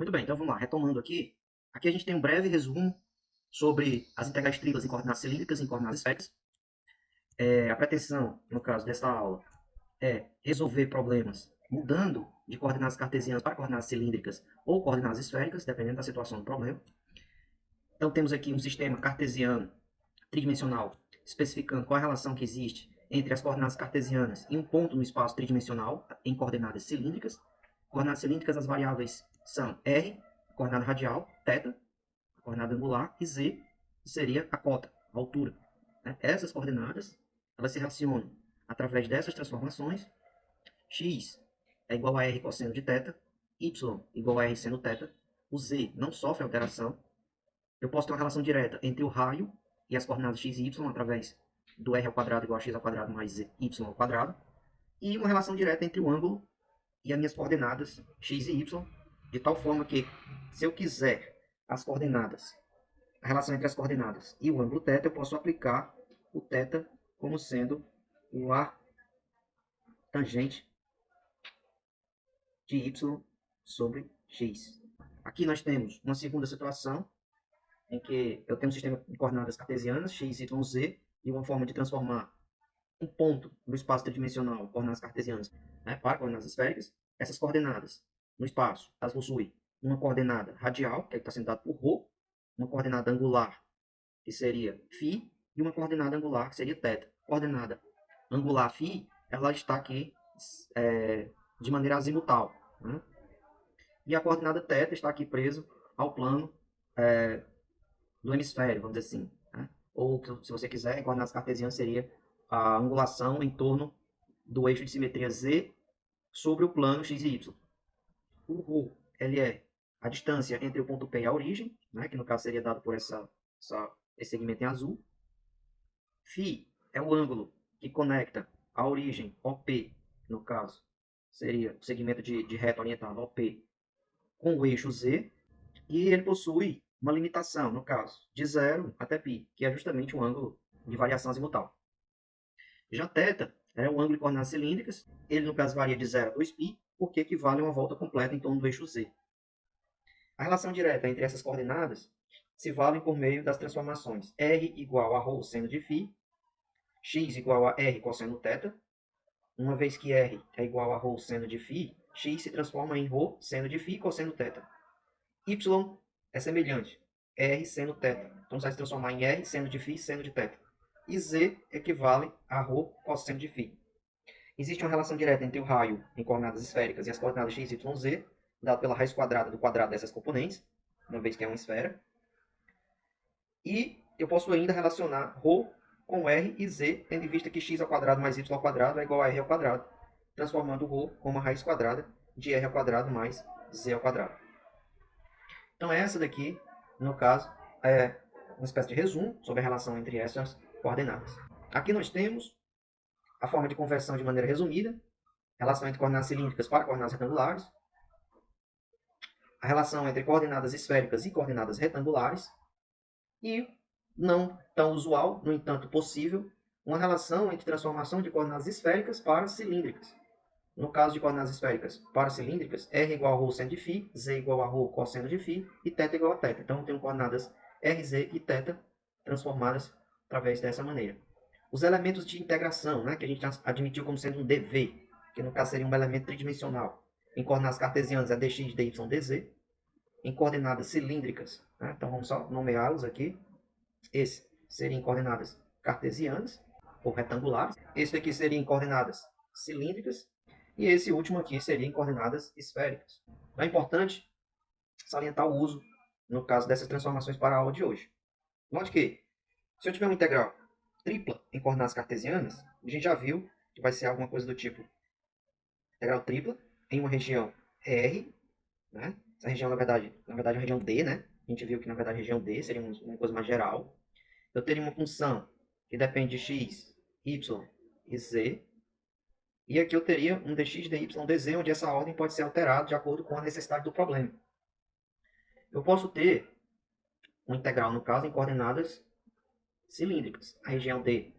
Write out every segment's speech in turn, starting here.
Muito bem, então vamos lá. Retomando aqui. Aqui a gente tem um breve resumo sobre as integrais triplas em coordenadas cilíndricas e em coordenadas esféricas. A pretensão, no caso desta aula, é resolver problemas mudando de coordenadas cartesianas para coordenadas cilíndricas ou coordenadas esféricas, dependendo da situação do problema. Então temos aqui um sistema cartesiano tridimensional, especificando qual a relação que existe entre as coordenadas cartesianas e um ponto no espaço tridimensional em coordenadas cilíndricas. Coordenadas cilíndricas, as variáveis são r, coordenada radial, θ, a coordenada angular, e z, que seria a cota, a altura. Essas coordenadas, elas se relacionam através dessas transformações. X é igual a r cosseno de θ, y igual a r seno θ, o z não sofre alteração. Eu posso ter uma relação direta entre o raio e as coordenadas x e y através do r ao quadrado igual a x ao quadrado mais y ao quadrado, e uma relação direta entre o ângulo e as minhas coordenadas x e y, de tal forma que, se eu quiser as coordenadas, a relação entre as coordenadas e o ângulo θ, eu posso aplicar o θ como sendo o ar tangente de y sobre x. Aqui nós temos uma segunda situação, em que eu tenho um sistema de coordenadas cartesianas, x, y, z, e uma forma de transformar um ponto no espaço tridimensional, coordenadas cartesianas, para coordenadas esféricas. Essas coordenadas no espaço, elas possuem uma coordenada radial, que está sendo dada por ρ, uma coordenada angular, que seria φ, e uma coordenada angular, que seria θ. Coordenada angular φ, ela está aqui de maneira azimutal, né? E a coordenada θ está aqui preso ao plano do hemisfério, vamos dizer assim. Né? Ou, se você quiser, em coordenadas cartesianas seria a angulação em torno do eixo de simetria Z sobre o plano x e y. O ρ, ele é a distância entre o ponto P e a origem, né? Que no caso seria dado por esse segmento em azul. Φ é o ângulo que conecta a origem OP, no caso, seria o segmento de reta orientada OP, com o eixo Z, e ele possui uma limitação, no caso, de 0 até π, que é justamente um ângulo de variação azimutal. Já θ é o ângulo de coordenadas cilíndricas, ele no caso varia de 0 a 2π, porque equivale a uma volta completa em torno do eixo Z. A relação direta entre essas coordenadas se vale por meio das transformações r igual a ρ seno de φ, x igual a r cosseno θ. Uma vez que r é igual a ρ seno de φ, x se transforma em ρ seno de φ cosseno θ. Y é semelhante, r seno θ. Então vai se transformar em r seno de φ seno de θ. E z equivale a ρ cosseno de φ. Existe uma relação direta entre o raio em coordenadas esféricas e as coordenadas x, y, z, dado pela raiz quadrada do quadrado dessas componentes, uma vez que é uma esfera. E eu posso ainda relacionar ρ com r e z, tendo em vista que x ao quadrado mais y ao quadrado é igual a r ao quadrado, transformando ρ como a raiz quadrada de r ao quadrado mais z ao quadrado. Então essa daqui, no caso, é uma espécie de resumo sobre a relação entre essas coordenadas. Aqui nós temos a forma de conversão de maneira resumida, relação entre coordenadas cilíndricas para coordenadas retangulares, a relação entre coordenadas esféricas e coordenadas retangulares, e, não tão usual, no entanto possível, uma relação entre transformação de coordenadas esféricas para cilíndricas. No caso de coordenadas esféricas para cilíndricas, r igual a ρ seno de φ, z igual a ρ cosseno de φ e θ igual a θ. Então, eu tenho coordenadas r, z e θ transformadas através dessa maneira. Os elementos de integração, né, que a gente admitiu como sendo um dv, que no caso seria um elemento tridimensional. Em coordenadas cartesianas é dx, dy, dz. Em coordenadas cilíndricas, né, então vamos só nomeá-los aqui. Esse seria em coordenadas cartesianas ou retangulares. Esse aqui seria em coordenadas cilíndricas. E esse último aqui seria em coordenadas esféricas. É importante salientar o uso, no caso dessas transformações para a aula de hoje. Note que, se eu tiver uma integral tripla em coordenadas cartesianas, a gente já viu que vai ser alguma coisa do tipo integral tripla em uma região R, né? Essa região, na verdade, é a região D, né? A gente viu que, na verdade, a região D seria uma coisa mais geral. Eu teria uma função que depende de x, y e z. E aqui eu teria um dx, dy, dz, onde essa ordem pode ser alterada de acordo com a necessidade do problema. Eu posso ter uma integral, no caso, em coordenadas cilíndricas. A região D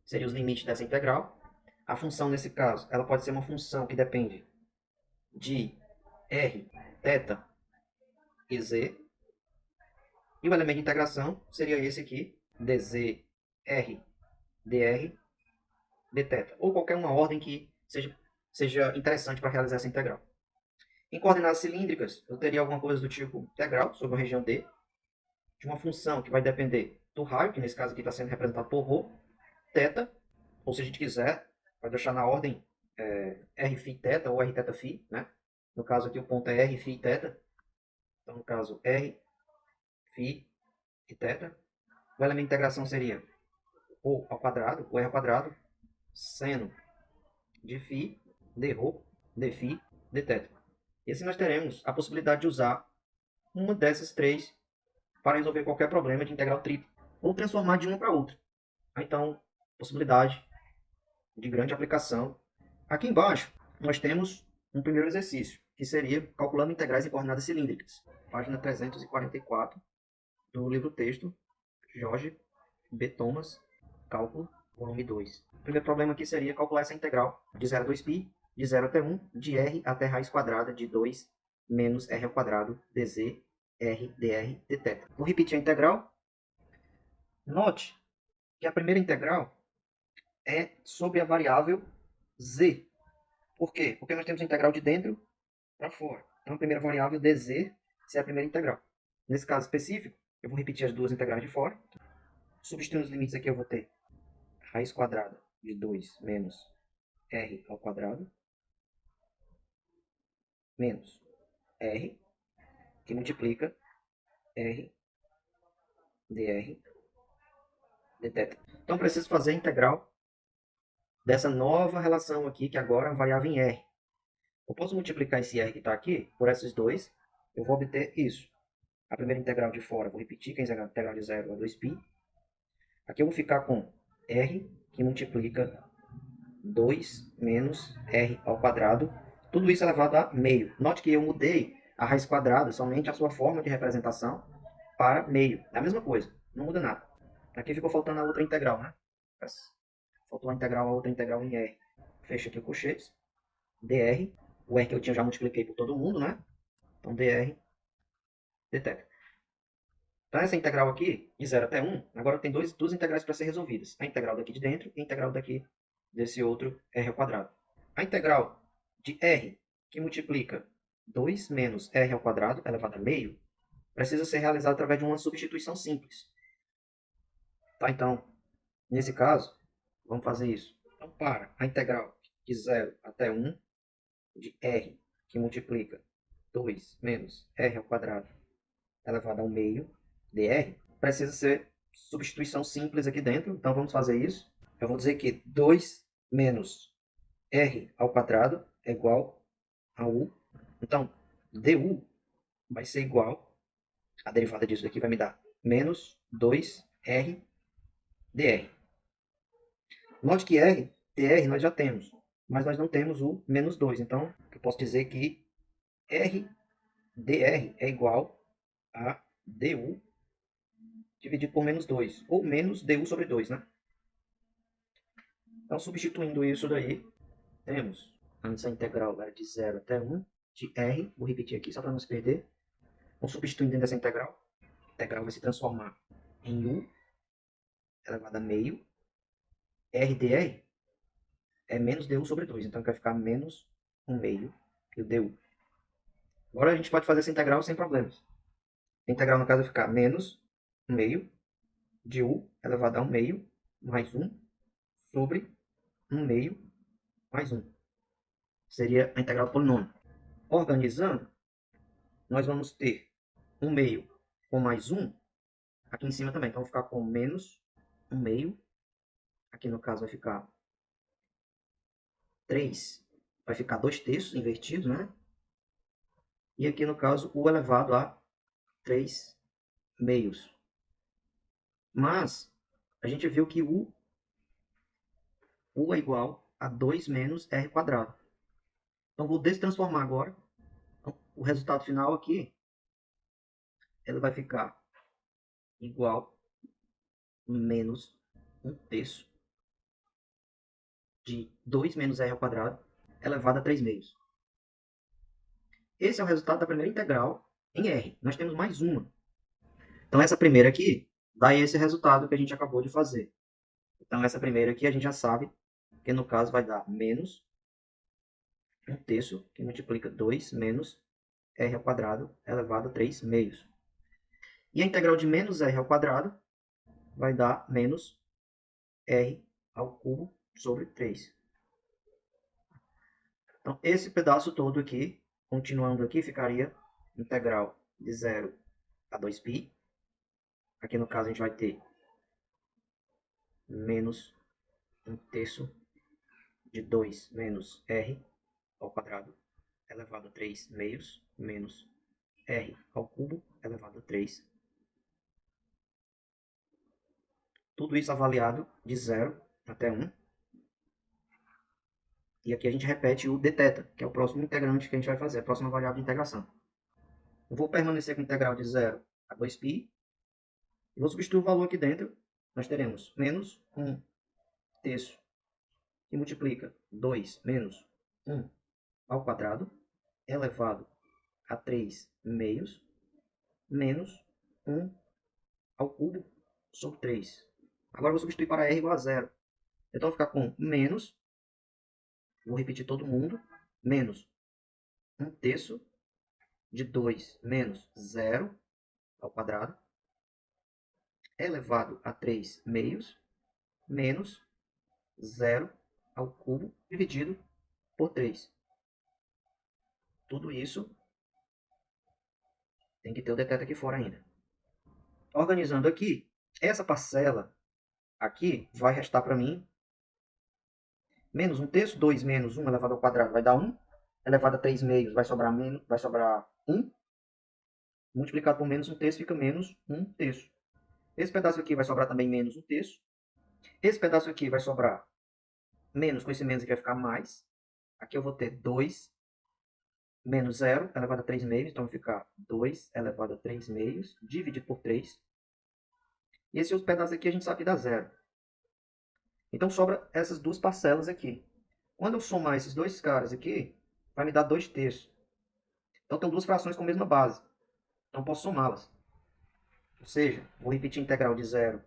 seria os limites dessa integral. A função, nesse caso, ela pode ser uma função que depende de r, θ e z. E o elemento de integração seria esse aqui, dz, r, dr, dθ. Ou qualquer uma ordem que seja interessante para realizar essa integral. Em coordenadas cilíndricas, eu teria alguma coisa do tipo integral sobre a região D, de uma função que vai depender do raio, que nesse caso aqui está sendo representado por ρ, θ, ou se a gente quiser, vai deixar na ordem r φ θ ou r θ φ, né? No caso aqui o ponto é r φ θ, então no caso r φ e θ. O elemento de integração seria o ao quadrado, o r ao quadrado, seno de φ, de ρ, de φ, de θ. E assim nós teremos a possibilidade de usar uma dessas três para resolver qualquer problema de integral tripla, ou transformar de uma para outra. Então, possibilidade de grande aplicação. Aqui embaixo, nós temos um primeiro exercício, que seria calculando integrais em coordenadas cilíndricas. Página 344 do livro-texto Jorge B. Thomas, Cálculo, volume 2. O primeiro problema aqui seria calcular essa integral de 0 a 2π, de 0 até 1, de r até raiz quadrada de 2 menos r ao quadrado dz, r, dr, dθ. Vou repetir a integral. Note que a primeira integral é sobre a variável z. Por quê? Porque nós temos a integral de dentro para fora. Então, a primeira variável dz é a primeira integral. Nesse caso específico, eu vou repetir as duas integrais de fora. Substituindo os limites aqui, eu vou ter raiz quadrada de 2 menos r ao quadrado menos r, que multiplica r dr dθ. Então, eu preciso fazer a integral dessa nova relação aqui, que agora é uma variável em r. Eu posso multiplicar esse r que está aqui por esses dois, eu vou obter isso. A primeira integral de fora, vou repetir, que é a integral de 0 a 2π. Aqui eu vou ficar com r, que multiplica 2 menos r ao quadrado. Tudo isso elevado a meio. Note que eu mudei a raiz quadrada, somente a sua forma de representação, para meio. É a mesma coisa, não muda nada. Aqui ficou faltando a outra integral, né? Faltou a integral, a outra integral em r. Fecha aqui o colchetes. dr, o r que eu já multipliquei por todo mundo, né? Então dr dθ. Então essa integral aqui, de 0 até 1, agora tem duas integrais para ser resolvidas. A integral daqui de dentro e a integral daqui desse outro r ao quadrado. A integral de r, que multiplica 2 menos r ao quadrado elevado a meio, precisa ser realizada através de uma substituição simples. Tá, então, nesse caso, vamos fazer isso. Então, para a integral de 0 até 1, de r, que multiplica 2 menos r ao quadrado elevado ao meio, dr, precisa ser substituição simples aqui dentro. Então, vamos fazer isso. Eu vou dizer que 2 menos r ao quadrado é igual a u. Então, du vai ser igual, a derivada disso daqui vai me dar menos 2r dr. Note que r, dr nós já temos, mas nós não temos o menos 2. Então, eu posso dizer que r dr é igual a du dividido por menos 2, ou menos du sobre 2, né? Então, substituindo isso daí, temos antes a integral era de 0 até 1 de r, vou repetir aqui só para não se perder. Vamos substituindo dentro dessa integral. A integral vai se transformar em u elevado a meio. R dr é menos du sobre 2, então vai ficar menos 1 meio e o du. Agora a gente pode fazer essa integral sem problemas. A integral, no caso, vai ficar menos 1 meio de u elevado a 1 meio mais 1 sobre 1 meio mais 1. Seria a integral do polinômio. Organizando, nós vamos ter 1 meio com mais 1 aqui em cima também. Então, vai ficar com menos 1 meio. Aqui no caso vai ficar 3. Vai ficar 2 terços invertidos, né? E aqui no caso, u elevado a 3 meios. Mas, a gente viu que u é igual a 2 menos r quadrado. Então, vou destransformar agora. Então, o resultado final aqui, ele vai ficar igual a menos 1 terço de 2 menos r ao quadrado elevado a 3 meios. Esse é o resultado da primeira integral em R. Nós temos mais uma. Então, essa primeira aqui dá esse resultado que a gente acabou de fazer. Então, essa primeira aqui a gente já sabe que no caso vai dar menos 1/3, que multiplica 2 menos r ao quadrado elevado a 3 meios. E a integral de menos r ao quadrado vai dar menos r ao cubo sobre 3. Então, esse pedaço todo aqui, continuando aqui, ficaria integral de 0 a 2π. Aqui no caso a gente vai ter menos 1/3 de 2 menos r ao quadrado elevado a 3 meios menos r ao cubo elevado a 3. Tudo isso avaliado de 0 até 1. E aqui a gente repete o dθ, que é o próximo integrante que a gente vai fazer, a próxima variável de integração. Eu vou permanecer com a integral de 0 a 2π. E vou substituir o valor aqui dentro. Nós teremos menos 1/3, que multiplica 2 menos 1 ao quadrado, elevado a 3 meios, menos 1 ao cubo sobre 3. Agora eu vou substituir para r igual a 0. Então vai ficar com menos, vou repetir todo mundo, menos 1/3 de 2 menos 0 ao quadrado, elevado a 3 meios, menos 0 ao cubo, dividido por 3. Tudo isso tem que ter o dθ aqui fora ainda. Organizando aqui, essa parcela aqui vai restar para mim menos 1/3, 2 menos 1 elevado ao quadrado vai dar 1, elevado a 3 meios vai sobrar 1, multiplicado por menos 1/3 fica menos 1/3. Esse pedaço aqui vai sobrar também menos 1/3. Esse pedaço aqui vai sobrar menos, com esse menos aqui vai ficar mais. Aqui eu vou ter 2 menos 0 elevado a 3 meios, então vai ficar 2 elevado a 3 meios, dividido por 3. E esse outro pedaço aqui a gente sabe que dá 0. Então sobra essas duas parcelas aqui. Quando eu somar esses dois caras aqui, vai me dar 2/3. Então tem duas frações com a mesma base. Então posso somá-las. Ou seja, vou repetir a integral de 0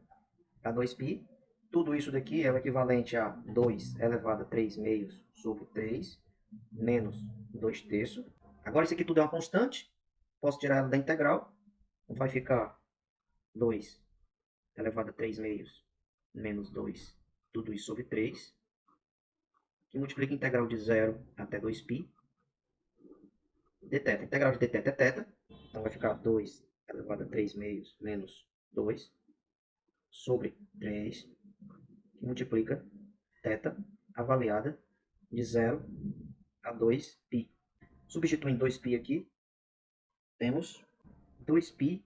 a 2π. Tudo isso daqui é o equivalente a 2 elevado a 3 meios sobre 3, menos 2/3. Agora isso aqui tudo é uma constante. Posso tirar ela da integral. Vai ficar 2 elevado a 3 meios menos 2. Tudo isso sobre 3. Que multiplica a integral de 0 até 2π. Dθ. A integral de dθ é θ. Então vai ficar 2 elevado a 3 meios menos 2 sobre 3, que multiplica θ avaliada de 0 a 2π. Substituindo 2π aqui, temos 2π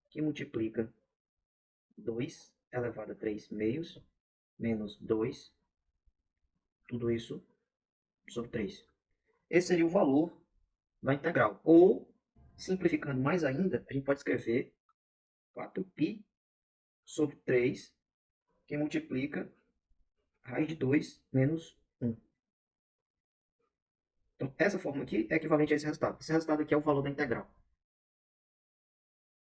que multiplica 2 elevado a 3 meios menos 2, tudo isso sobre 3. Esse seria o valor da integral. Ou, simplificando mais ainda, a gente pode escrever 4π sobre 3, que multiplica raiz de 2 menos 1. Então, essa fórmula aqui é equivalente a esse resultado. Esse resultado aqui é o valor da integral.